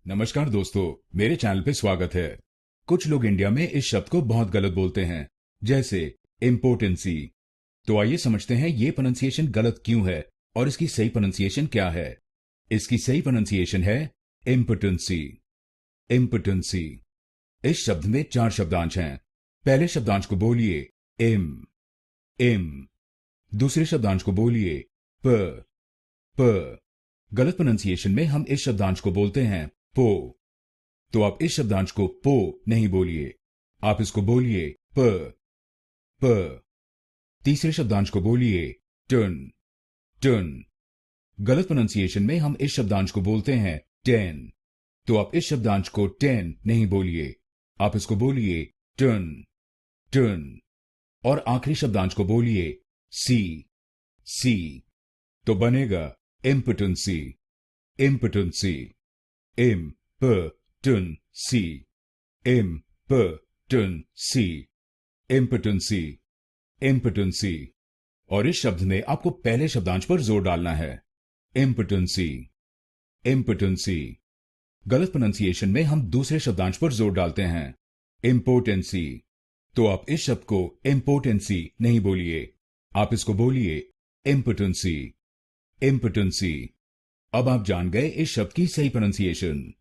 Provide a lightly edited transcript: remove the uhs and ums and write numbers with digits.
नमस्कार दोस्तों, मेरे चैनल पे स्वागत है। कुछ लोग इंडिया में इस शब्द को बहुत गलत बोलते हैं, जैसे इम्पोर्टेंसी। तो आइए समझते हैं ये प्रोनाउंसिएशन गलत क्यों है और इसकी सही प्रोनाउंसिएशन क्या है। इसकी सही प्रोनाउंसिएशन है इम्पोर्टेंसी। इम्पोर्टेंसी। इस शब्द में 4 शब्दांश हैं। पहले शब्दांश को बोलिए इम। इम। दूसरे शब्दांश को बोलिए प। प। गलत प्रोनाउंसिएशन में हम इस शब्दांश को बोलते हैं पो। तो आप इस शब्दांश को पो नहीं बोलिए, आप इसको बोलिए प। प। तीसरे शब्दांश को बोलिए टन। टन। गलत प्रोनाउंसिएशन में हम इस शब्दांश को बोलते हैं टेन। तो आप इस शब्दांश को टेन नहीं बोलिए, आप इसको बोलिए टन। टन। और आखिरी शब्दांश को बोलिए सी। सी। तो बनेगा इम्पोर्टेंसी। इम्पोर्टेंसी। इम प टन सी। इम प टन सी। इम्पोर्टेंसी। इम्पोर्टेंसी। और इस शब्द में आपको पहले शब्दांश पर जोर डालना है, इम्पोर्टेंसी। इम्पोर्टेंसी। गलत प्रोनाउंसिएशन में हम दूसरे शब्दांश पर जोर डालते हैं, इम्पोर्टेंसी। तो आप इस शब्द को इम्पोर्टेंसी नहीं बोलिए, आप इसको बोलिए इम्पोर्टेंसी। इम्पोर्टेंसी। अब आप जान गए इस शब्द की सही प्रोनाउंसिएशन।